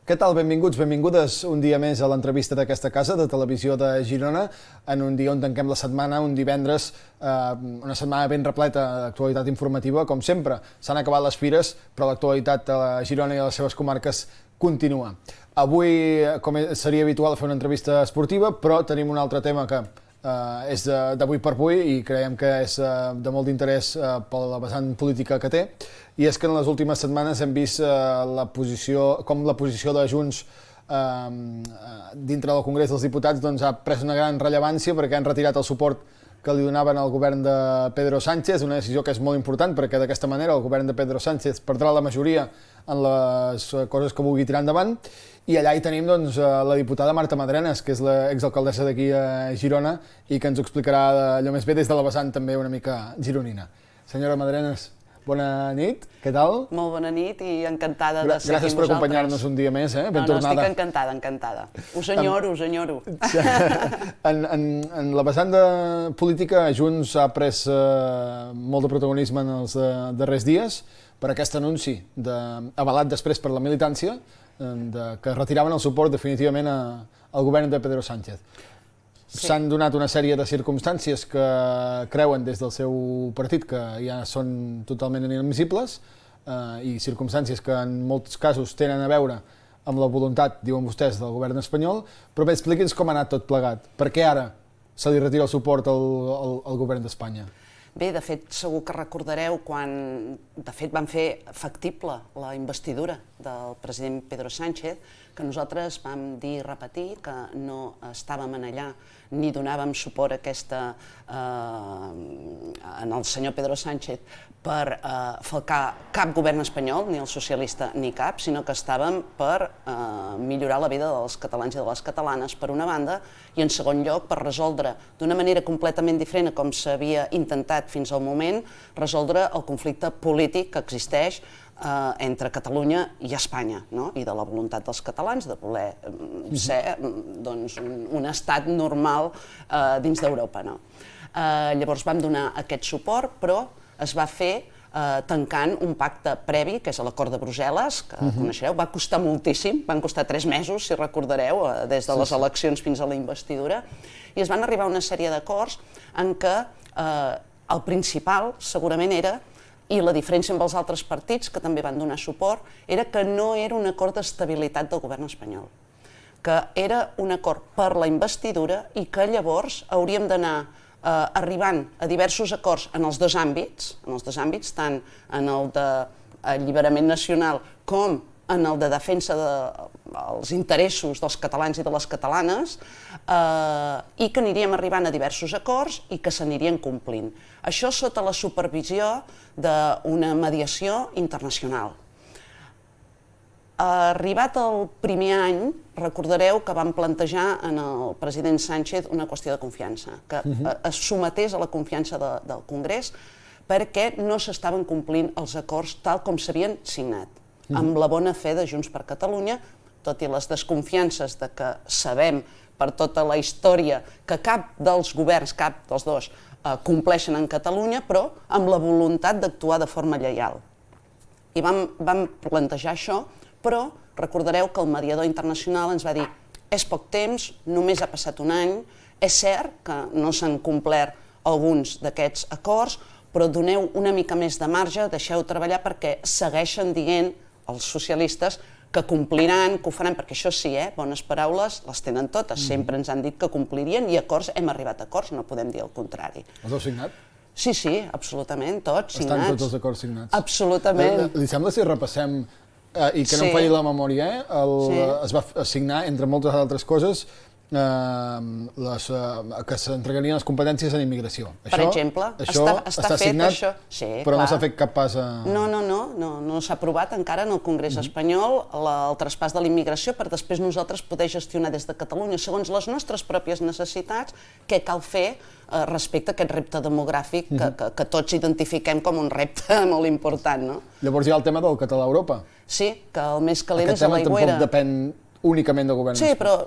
Què tal? Benvinguts, benvingudes un dia més a l'entrevista d'aquesta casa de televisió de Girona, en un dia on tanquem la setmana, un divendres, una setmana ben repleta d'actualitat informativa, com sempre. S'han acabat les fires, però l'actualitat a Girona i a les seves comarques continua. Avui, com seria habitual, fer una entrevista esportiva, però tenim un altre tema que és d'avui per avui i creiem que és de molt d'interès per la vessant política que té, i és que en les últimes setmanes hem vist com la posició de Junts dintre del Congrés dels Diputats ha pres una gran rellevància perquè han retirat el suport que li donaven al govern de Pedro Sánchez, una decisió que és molt important perquè d'aquesta manera el govern de Pedro Sánchez perdrà la majoria en les coses que vulgui tirar endavant. I allà hi tenim la diputada Marta Madrenas, que és l'exalcaldessa d'aquí a Girona i que ens ho explicarà allò més bé des de la vessant també una mica gironina. Senyora Madrenas, bona nit, què tal? Molt bona nit i encantada de ser aquí amb vosaltres. Gràcies per acompanyar-nos un dia més, ben tornada. No, estic encantada. Us enyoro. En la vessant de política, Junts ha pres molt de protagonisme en els darrers dies per aquest anunci, avalat després per la militància, que retiraven el suport definitivament al govern de Pedro Sánchez. S'han donat una sèrie de circumstàncies que creuen des del seu partit que ja són totalment inadmissibles i circumstàncies que en molts casos tenen a veure amb la voluntat, diuen vostès, del govern espanyol, però bé, expliqui'ns com ha anat tot plegat. Per què ara se li retira el suport al govern d'Espanya? Bé, de fet, segur que recordareu quan, de fet, van fer factible la investidura del president Pedro Sánchez, que nosaltres vam dir i repetir que no estàvem allà ni donàvem suport en el senyor Pedro Sánchez per falcar cap govern espanyol, ni el socialista ni cap, sinó que estàvem per millorar la vida dels catalans i de les catalanes, per una banda, i en segon lloc per resoldre d'una manera completament diferent a com s'havia intentat fins al moment, resoldre el conflicte polític que existeix entre Catalunya i Espanya, i de la voluntat dels catalans de voler ser un estat normal dins d'Europa. Llavors vam donar aquest suport, però es va fer tancant un pacte previ, que és l'acord de Brussel·les, que coneixereu, va costar moltíssim, van costar 3 mesos, si recordareu, des de les eleccions fins a la investidura, i es van arribar a una sèrie d'acords en què el principal segurament era, i la diferència amb els altres partits que també van donar suport, era que no era un acord d'estabilitat del govern espanyol, que era un acord per la investidura i que llavors hauríem d'anar arribant a diversos acords en els dos àmbits, tant en el d'alliberament nacional com en el de defensa dels interessos dels catalans i de les catalanes, i que aniríem arribant a diversos acords i que s'anirien complint. Això sota la supervisió d'una mediació internacional. Arribat el primer any, recordareu que vam plantejar en el president Sánchez una qüestió de confiança, que es sometés a la confiança del Congrés perquè no s'estaven complint els acords tal com s'havien signat, amb la bona fe de Junts per Catalunya, tot i les desconfiances de que sabem per tota la història que cap dels governs, cap dels dos, compleixen en Catalunya, però amb la voluntat d'actuar de forma lleial. I vam plantejar això, però recordareu que el mediador internacional ens va dir és poc temps, només ha passat un any, és cert que no s'han complert alguns d'aquests acords, però doneu una mica més de marge, deixeu treballar perquè segueixen dient els socialistes que compliran, que ho faran, perquè això sí, bones paraules les tenen totes, sempre ens han dit que complirien i acords, hem arribat a acords, no podem dir el contrari. Els heu signat? Sí, tots signats. Estan tots els acords signats? Absolutament. Li sembla si repassem, i que no em falli la memòria, es va signar, entre moltes altres coses, que s'entregarien les competències en immigració. Per exemple, està fet això. Però no s'ha fet cap pas a... No s'ha aprovat encara en el Congrés espanyol el traspàs de la immigració per després nosaltres poder gestionar des de Catalunya, segons les nostres pròpies necessitats, què cal fer respecte a aquest repte demogràfic que tots identifiquem com un repte molt important. Llavors hi ha el tema del català a Europa. Sí, que el més calent és a l'aigüera. Aquest tema tampoc depèn únicament del govern Sí, espanyol. però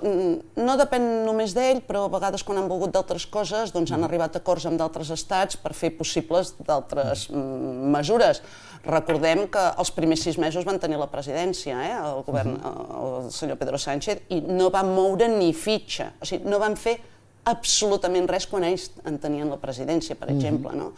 no depèn només d'ell, però a vegades quan han volgut d'altres coses doncs han arribat a acords amb d'altres estats per fer possibles d'altres mesures. Recordem que els primers 6 mesos van tenir la presidència, el govern, el senyor Pedro Sánchez, i no van moure ni fitxa, o sigui, no van fer absolutament res quan ells en tenien la presidència, per exemple. No?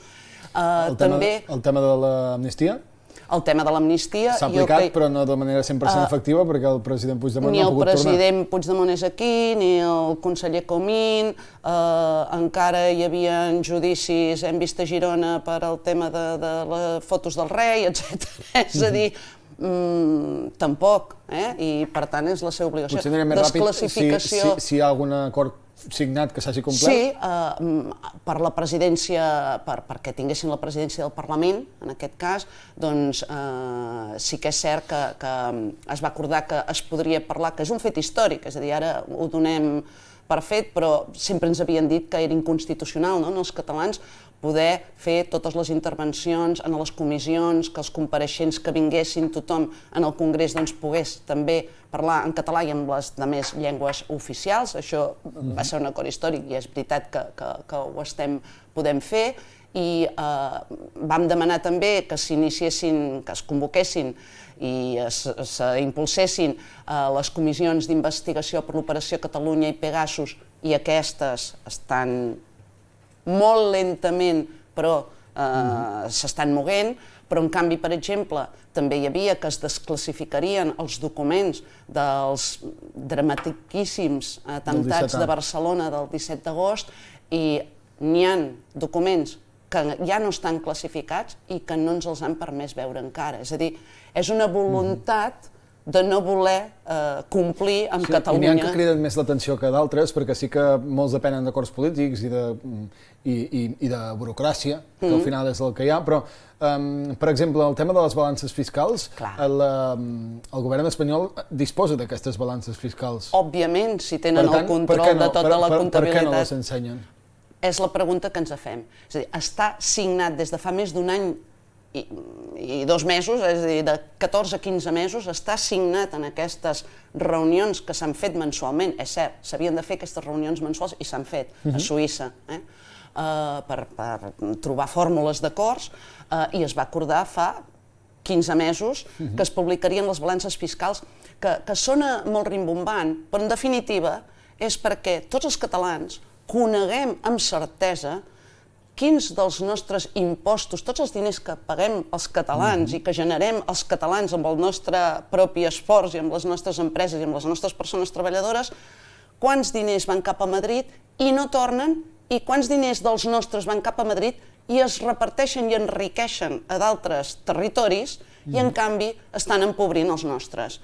El tema de l'amnistia? El tema de l'amnistia... S'ha aplicat, però no de manera 100% efectiva, perquè el president Puigdemont no ha pogut tornar. Ni el president Puigdemont és aquí, ni el conseller Comín, encara hi havia judicis, hem vist a Girona per al tema de les fotos del rei, etc. És a dir, tampoc, i per tant és la seva obligació. Potser anirem més ràpid si hi ha algun acord signat que s'hagi complert? Sí, per la presidència, perquè tinguessin la presidència del Parlament, en aquest cas, doncs sí que és cert que es va acordar que es podria parlar, que és un fet històric, és a dir, ara ho donem per fet, però sempre ens havien dit que era inconstitucional, no?, els catalans, poder fer totes les intervencions en les comissions, que els compareixents que vinguessin, tothom en el Congrés doncs, pogués també parlar en català i en les altres llengües oficials. Això va ser un acord històric i és veritat que ho podem fer. I vam demanar també que s'iniciessin, que es convoquessin i s'impulsessin les comissions d'investigació per l'Operació Catalunya i Pegasus, i aquestes estan molt lentament, però s'estan movent, però en canvi, per exemple, també hi havia que es desclassificarien els documents dels dramatiquíssims atemptats de Barcelona del 17 d'agost i n'hi ha documents que ja no estan classificats i que no ens els han permès veure encara. És a dir, és una voluntat de no voler complir amb Catalunya. N'hi ha que criden més l'atenció que d'altres, perquè sí que molts depenen d'acords polítics i de burocràcia, que al final és el que hi ha, però, per exemple, el tema de les balances fiscals, el govern espanyol disposa d'aquestes balances fiscals. Òbviament, si tenen el control de tota la comptabilitat. Per què no les ensenyen? És la pregunta que ens fem. És a dir, està signat des de fa més d'un any i 2 mesos, és a dir, de 14 a 15 mesos, està signat en aquestes reunions que s'han fet mensualment. És cert, s'havien de fer aquestes reunions mensuals i s'han fet a Suïssa, per trobar fórmules d'acords, i es va acordar fa 15 mesos que es publicarien les balances fiscals, que sona molt rimbombant, però en definitiva és perquè tots els catalans coneguem amb certesa quins dels nostres impostos, tots els diners que paguem els catalans i que generem els catalans amb el nostre propi esforç i amb les nostres empreses i amb les nostres persones treballadores, quants diners van cap a Madrid i no tornen, i quants diners dels nostres van cap a Madrid i es reparteixen i enriqueixen a d'altres territoris i, en canvi, estan empobrint els nostres.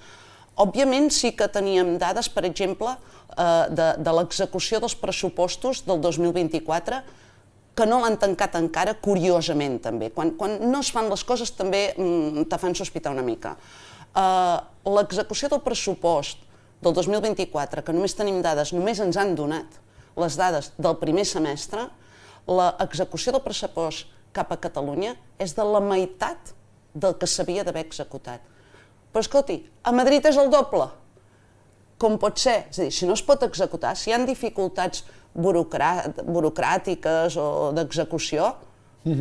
Òbviament, sí que teníem dades, per exemple, de l'execució dels pressupostos del 2024, que no l'han tancat encara, curiosament, també. Quan no es fan les coses, també te fan sospitar una mica. L'execució del pressupost del 2024, que només tenim dades, només ens han donat les dades del primer semestre, l'execució del pressupost cap a Catalunya és de la meitat del que s'havia d'haver executat. Però, escolti, a Madrid és el doble. Com pot ser? És a dir, si no es pot executar, si hi ha dificultats burocràtiques o d'execució,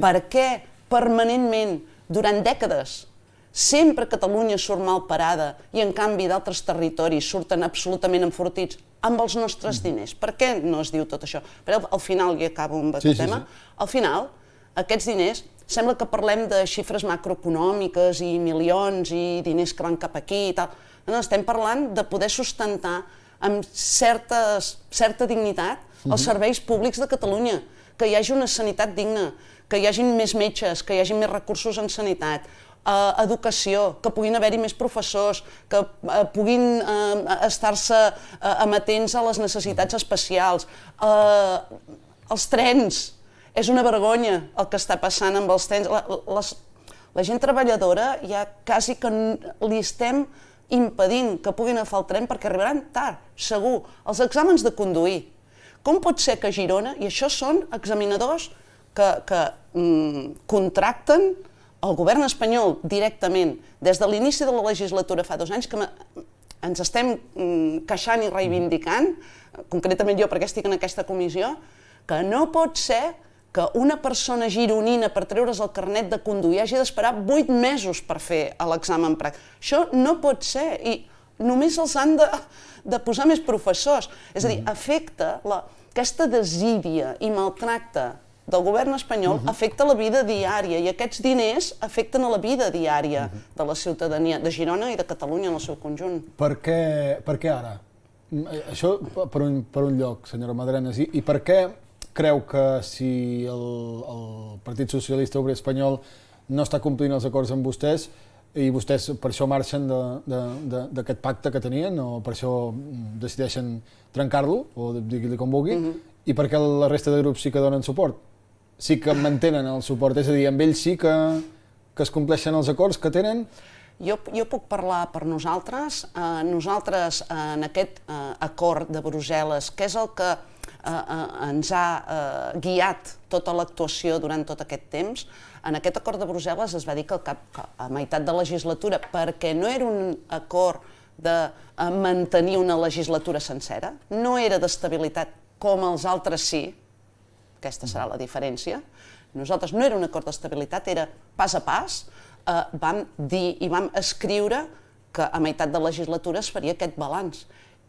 per què permanentment, durant dècades, sempre Catalunya surt mal parada i, en canvi, d'altres territoris surten absolutament enfortits amb els nostres diners? Per què no es diu tot això? Però al final, i acabo amb aquest tema, al final, aquests diners, sembla que parlem de xifres macroeconòmiques i milions i diners que van cap aquí i tal. No, estem parlant de poder sustentar amb certa dignitat els serveis públics de Catalunya, que hi hagi una sanitat digna, que hi hagi més metges, que hi hagi més recursos en sanitat, educació, que puguin haver-hi més professors, que puguin estar-se amatents a les necessitats especials, els trens. És una vergonya el que està passant amb els trens. La gent treballadora ja quasi que li estem impedint que puguin agafar el tren perquè arribaran tard, segur. Els exàmens de conduir. Com pot ser que a Girona, i això són examinadors que contracten el govern espanyol directament, des de l'inici de la legislatura fa 2 anys, que ens estem queixant i reivindicant, concretament jo perquè estic en aquesta comissió, que no pot ser que una persona gironina per treure's el carnet de conduir hagi d'esperar 8 mesos per fer l'examen pràctic. Això no pot ser i només els han de posar més professors. És a dir, afecta aquesta desídia i maltracte del govern espanyol, afecta la vida diària i aquests diners afecten a la vida diària de la ciutadania de Girona i de Catalunya en el seu conjunt. Per què ara? Això per un lloc, senyora Madrenas, i per què creu que si el Partit Socialista Obrer Espanyol no està complint els acords amb vostès i vostès per això marxen d'aquest pacte que tenien o per això decideixen trencar-lo, o digui-li com vulgui, i per què la resta de grups sí que donen suport? Sí que mantenen el suport, és a dir, amb ells sí que es compleixen els acords que tenen? Jo puc parlar per nosaltres. Nosaltres, en aquest acord de Brussel·les, que és el que ens ha guiat tota l'actuació durant tot aquest temps, en aquest acord de Brussel·les es va dir que a meitat de legislatura, perquè no era un acord de mantenir una legislatura sencera, no era d'estabilitat com els altres sí, aquesta serà la diferència. Nosaltres no era un acord d'estabilitat, era pas a pas. Vam dir i vam escriure que a meitat de legislatura es faria aquest balanç.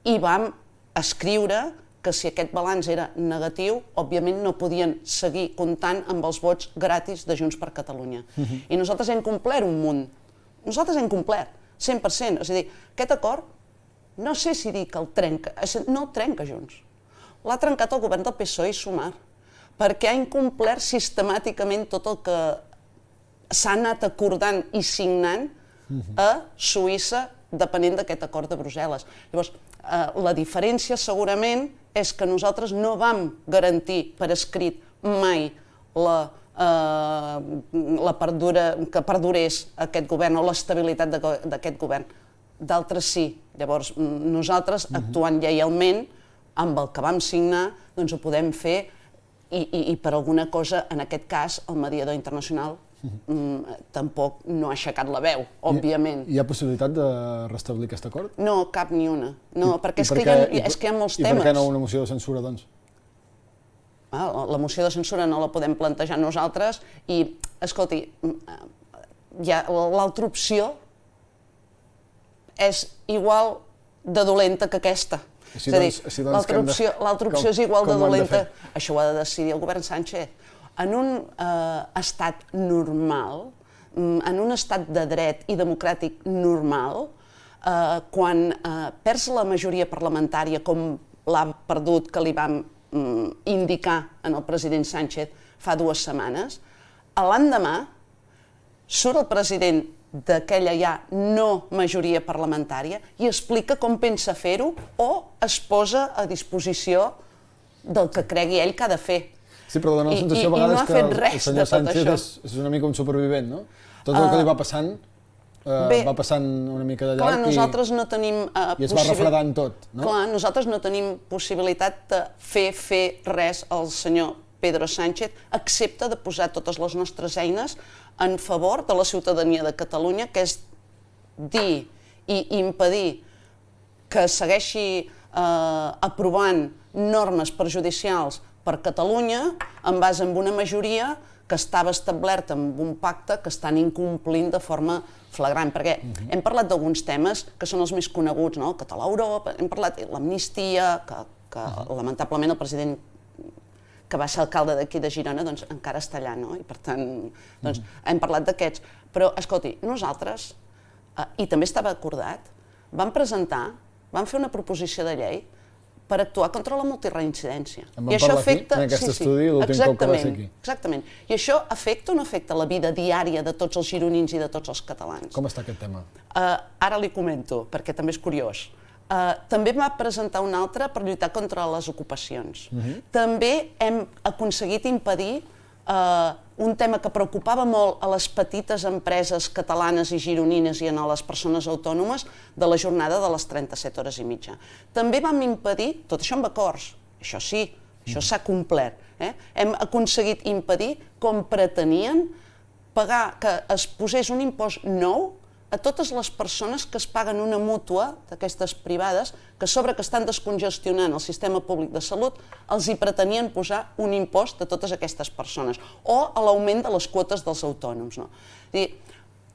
I vam escriure que si aquest balanç era negatiu, òbviament no podien seguir comptant amb els vots gratis de Junts per Catalunya. I nosaltres hem complert un munt. Nosaltres hem complert, 100%. És a dir, aquest acord, no sé si dir que el trenca, no el trenca Junts. L'ha trencat el govern del PSOE i Sumar, perquè ha incomplert sistemàticament tot el que s'ha anat acordant i signant a Suïssa depenent d'aquest acord de Brussel·les. Llavors, la diferència segurament és que nosaltres no vam garantir per escrit mai que perdurés aquest govern o l'estabilitat d'aquest govern. D'altres sí. Llavors, nosaltres, actuant lleialment amb el que vam signar, doncs ho podem fer i per alguna cosa, en aquest cas, el mediador internacional tampoc no ha aixecat la veu, òbviament. Hi ha possibilitat de restablir aquest acord? No, cap ni una. No, perquè és que hi ha molts temes. I per què no una moció de censura, doncs? La moció de censura no la podem plantejar nosaltres i, escolti, l'altra opció és igual de dolenta que aquesta. És a dir, l'altra opció és igual de dolenta. Això ho ha de decidir el govern Sánchez. En un estat normal, en un estat de dret i democràtic normal, quan perds la majoria parlamentària, com l'ha perdut, que li vam indicar al president Sánchez fa 2 setmanes, l'endemà surt el president d'aquella ja no majoria parlamentària i explica com pensa fer-ho o es posa a disposició del que cregui ell que ha de fer. Sí, però dona la sensació a vegades que el senyor Sánchez és una mica un supervivent, no? Tot el que li va passant una mica de llarg i es va refredant tot, no? Clar, nosaltres no tenim possibilitat de fer res al senyor Pedro Sánchez, excepte de posar totes les nostres eines en favor de la ciutadania de Catalunya, que és dir i impedir que segueixi aprovant normes perjudicials per Catalunya en base a una majoria que estava establerta amb un pacte que estan incomplint de forma flagrant, perquè hem parlat d'alguns temes que són els més coneguts, no? El català a Europa, hem parlat de l'amnistia, que lamentablement el president que va ser alcalde d'aquí de Girona, doncs encara està allà, no? I per tant, doncs, hem parlat d'aquests. Però, escolti, nosaltres, i també estava acordat, vam fer una proposició de llei per actuar contra la multireincidència. En vam parlar aquí, en aquest estudi, l'últim cop que va ser aquí. Exactament. I això afecta o no afecta la vida diària de tots els gironins i de tots els catalans? Com està aquest tema? Ara li comento, perquè també és curiós. També va presentar un altre per lluitar contra les ocupacions. També hem aconseguit impedir un tema que preocupava molt a les petites empreses catalanes i gironines i a les persones autònomes de la jornada de les 37 hores i mitja. També vam impedir, tot això amb acords, això sí, això s'ha complert, hem aconseguit impedir, com pretenien, pagar que es posés un impost nou a totes les persones que es paguen una mútua d'aquestes privades, que a sobre que estan descongestionant el sistema públic de salut, els hi pretenien posar un impost a totes aquestes persones, o a l'augment de les quotes dels autònoms.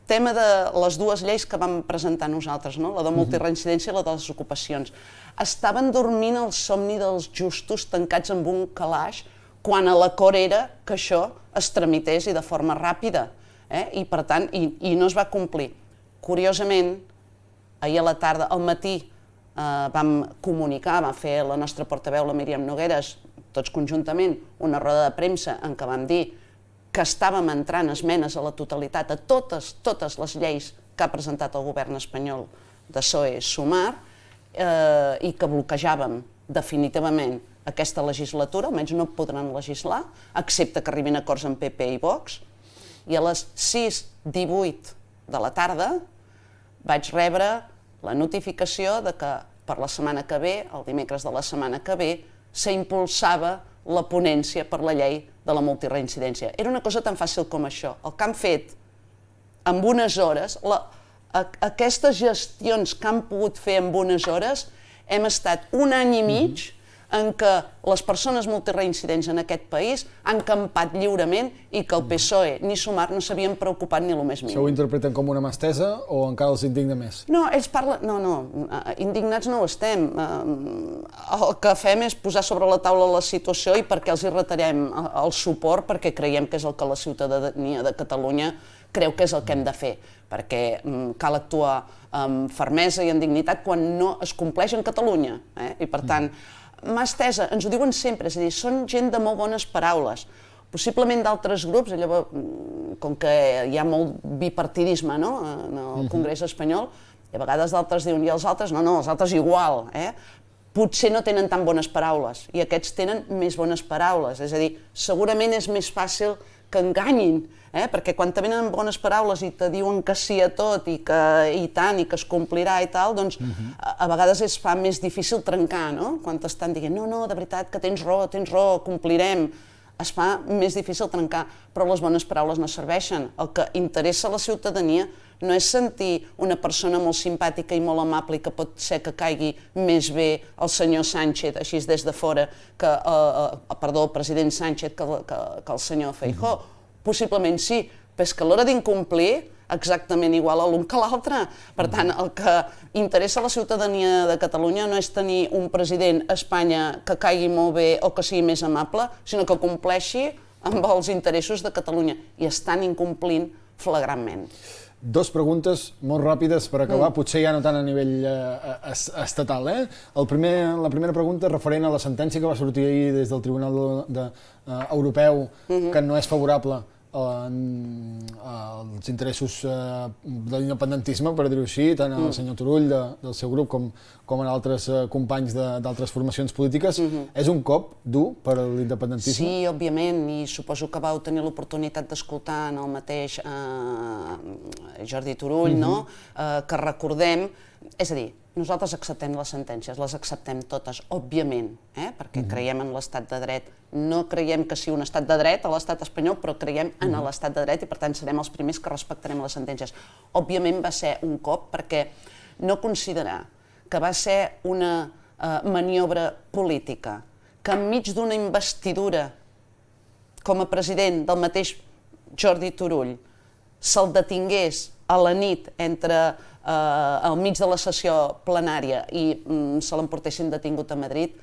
Tema de les dues lleis que vam presentar nosaltres, la de multireincidència i la de les ocupacions. Estaven dormint el somni dels justos tancats en un calaix quan l'acord era que això es tramités i de forma ràpida. I per tant, i no es va complir. Curiosament, ahir a la tarda, al matí, vam comunicar, va fer la nostra portaveu, la Míriam Nogueras, tots conjuntament, una roda de premsa en què vam dir que estàvem entrant esmenes a la totalitat a totes les lleis que ha presentat el govern espanyol de PSOE-Sumar i que bloquejàvem definitivament aquesta legislatura, almenys no podran legislar, excepte que arribin acords amb PP i Vox, i a les 6:18 de la tarda vaig rebre la notificació de que per la setmana que ve, el dimecres de la setmana que ve, s'impulsava la ponència per la llei de la multireincidència. Era una cosa tan fàcil com això. El que han fet en unes hores, aquestes gestions que han pogut fer en unes hores, hem estat un any i mig en què les persones multireincidents en aquest país han campat lliurement i que el PSOE ni Sumar no s'havien preocupat ni el més mínim. Això ho interpreten com una mà estesa o encara els indigna més? No, ells parlen... No, indignats no ho estem. El que fem és posar sobre la taula la situació i perquè els hi retallem el suport, perquè creiem que és el que la ciutadania de Catalunya creu que és el que hem de fer, perquè cal actuar amb fermesa i amb dignitat quan no es compleix en Catalunya. I per tant, mà estesa, ens ho diuen sempre, és a dir, són gent de molt bones paraules. Possiblement d'altres grups, com que hi ha molt bipartidisme en el Congrés espanyol, i a vegades d'altres diuen, i els altres? No, els altres igual. Potser no tenen tan bones paraules, i aquests tenen més bones paraules. És a dir, segurament és més fàcil que enganyin, perquè quan te venen bones paraules i te diuen que sí a tot i tant i que es complirà i tal, doncs a vegades es fa més difícil trencar, no? Quan t'estan dient no, de veritat que tens raó, complirem, es fa més difícil trencar, però les bones paraules no serveixen. El que interessa a la ciutadania no és sentir una persona molt simpàtica i molt amable i que pot ser que caigui més bé el senyor Sánchez, així des de fora, el president Sánchez, que el senyor Feijóo. Possiblement sí, però és que a l'hora d'incomplir exactament igual a l'un que l'altre. Per tant, el que interessa a la ciutadania de Catalunya no és tenir un president a Espanya que caigui molt bé o que sigui més amable, sinó que compleixi amb els interessos de Catalunya. I estan incomplint flagrantment. Dos preguntes molt ràpides per acabar, potser ja no tant a nivell estatal. La primera pregunta referent a la sentència que va sortir ahir des del Tribunal Europeu, que no és favorable als interessos de l'independentisme, per dir-ho així, tant al senyor Turull del seu grup com a altres companys d'altres formacions polítiques. És un cop dur per a l'independentisme? Sí, òbviament, i suposo que vau tenir l'oportunitat d'escoltar en el mateix Jordi Turull, que recordem, és a dir, nosaltres acceptem les sentències, les acceptem totes, òbviament, perquè creiem en l'estat de dret. No creiem que sigui un estat de dret a l'estat espanyol, però creiem en l'estat de dret i per tant serem els primers que respectarem les sentències. Òbviament va ser un cop perquè no considerar que va ser una maniobra política, que enmig d'una investidura com a president del mateix Jordi Turull se'l detingués a la nit al mig de la sessió plenària i se l'emportessin detingut a Madrid,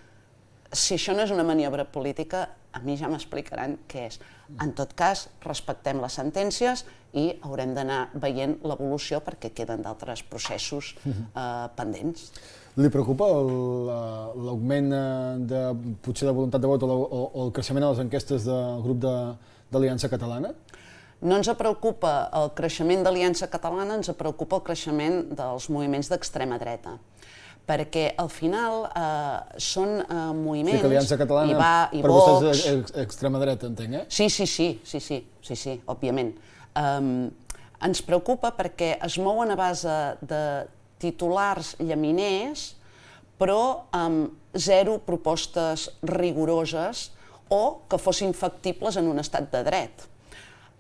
si això no és una maniobra política, a mi ja m'explicaran què és. En tot cas, respectem les sentències i haurem d'anar veient l'evolució perquè queden d'altres processos pendents. Li preocupa l'augment potser de voluntat de vot o el creixement a les enquestes del grup d'Aliança Catalana? No ens preocupa el creixement d'Aliança Catalana, ens preocupa el creixement dels moviments d'extrema dreta. Perquè al final són moviments... Sí, que Aliança Catalana per vostès és extrema dreta, entenc, Sí, òbviament. Ens preocupa perquè es mouen a base de titulars llaminers, però amb zero propostes rigoroses o que fossin factibles en un estat de dret.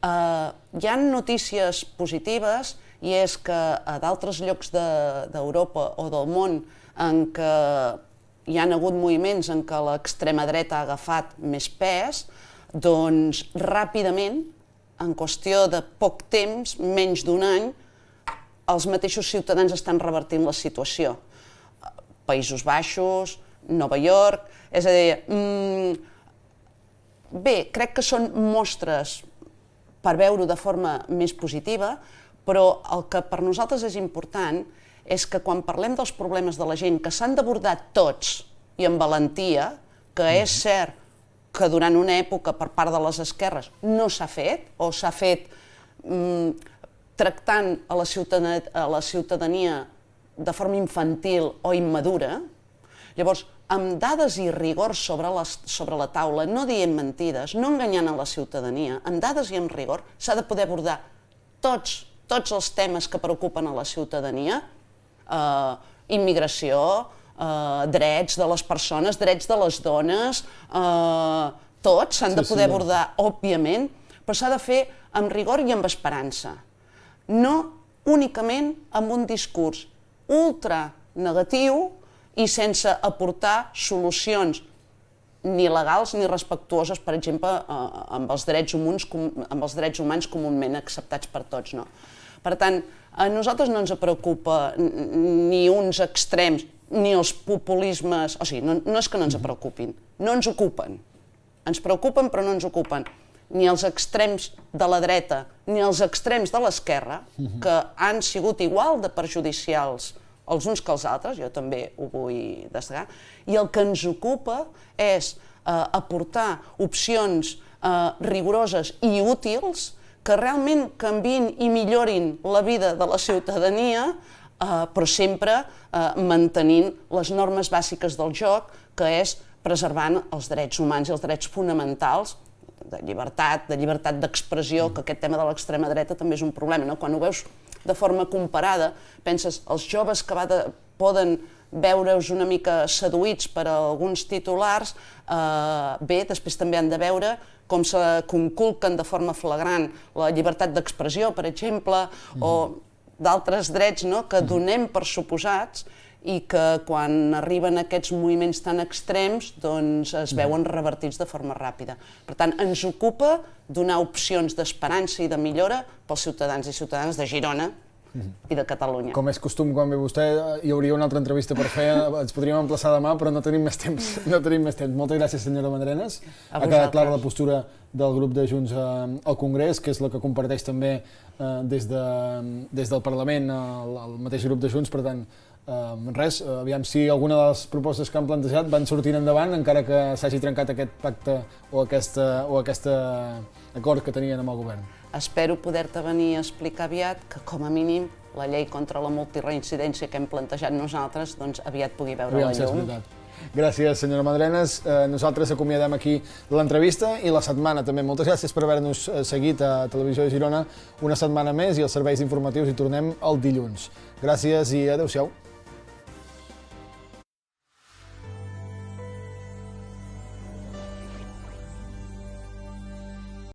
Hi ha notícies positives i és que a d'altres llocs d'Europa o del món en què hi ha hagut moviments en què l'extrema dreta ha agafat més pes, doncs ràpidament, en qüestió de poc temps, menys d'un any, els mateixos ciutadans estan revertint la situació. Països Baixos, Nova York, és a dir, bé, crec que són mostres per veure-ho de forma més positiva, però el que per nosaltres és important és que quan parlem dels problemes de la gent, que s'han d'abordar tots i amb valentia, que és cert que durant una època per part de les esquerres no s'ha fet, o s'ha fet tractant a la ciutadania de forma infantil o immadura, llavors, amb dades i rigor sobre la taula, no dient mentides, no enganyant a la ciutadania, amb dades i amb rigor, s'ha de poder abordar tots els temes que preocupen a la ciutadania, immigració, drets de les persones, drets de les dones, tots s'han de poder abordar, òbviament, però s'ha de fer amb rigor i amb esperança. No únicament amb un discurs ultra negatiu i sense aportar solucions ni legals ni respectuoses, per exemple, amb els drets humans comúment acceptats per tots. Per tant, a nosaltres no ens preocupa ni uns extrems ni els populismes, o sigui, no és que no ens preocupin, no ens ocupen. Ens preocupen però no ens ocupen ni els extrems de la dreta ni els extrems de l'esquerra, que han sigut igual de perjudicials els uns que els altres, jo també ho vull destacar, i el que ens ocupa és aportar opcions rigoroses i útils que realment canviïn i millorin la vida de la ciutadania, però sempre mantenint les normes bàsiques del joc, que és preservant els drets humans i els drets fonamentals de llibertat d'expressió, que aquest tema de l'extrema dreta també és un problema. Quan ho veus de forma comparada, penses, els joves que poden veure's una mica seduïts per alguns titulars, bé, després també han de veure com se conculquen de forma flagrant la llibertat d'expressió, per exemple, o d'altres drets que donem per suposats i que quan arriben aquests moviments tan extrems doncs es veuen revertits de forma ràpida. Per tant, ens ocupa donar opcions d'esperança i de millora pels ciutadans i ciutadanes de Girona i de Catalunya. Com és costum, quan ve vostè, hi hauria una altra entrevista per fer, ens podríem emplaçar demà, però no tenim més temps. Moltes gràcies, senyora Madrenas. Ha quedat clara la postura del grup de Junts al Congrés, que és la que comparteix també des del Parlament el mateix grup de Junts, per tant, res, aviam si alguna de les propostes que han plantejat van sortint endavant, encara que s'hagi trencat aquest pacte o aquest acord que tenien amb el govern. Espero poder-te venir a explicar aviat que, com a mínim, la llei contra la multireincidència que hem plantejat nosaltres doncs aviat pugui veure la llum. Gràcies, senyora Madrenas. Nosaltres acomiadem aquí l'entrevista i la setmana també. Moltes gràcies per haver-nos seguit a Televisió de Girona una setmana més i als serveis informatius hi tornem el dilluns. Gràcies i adeu-siau.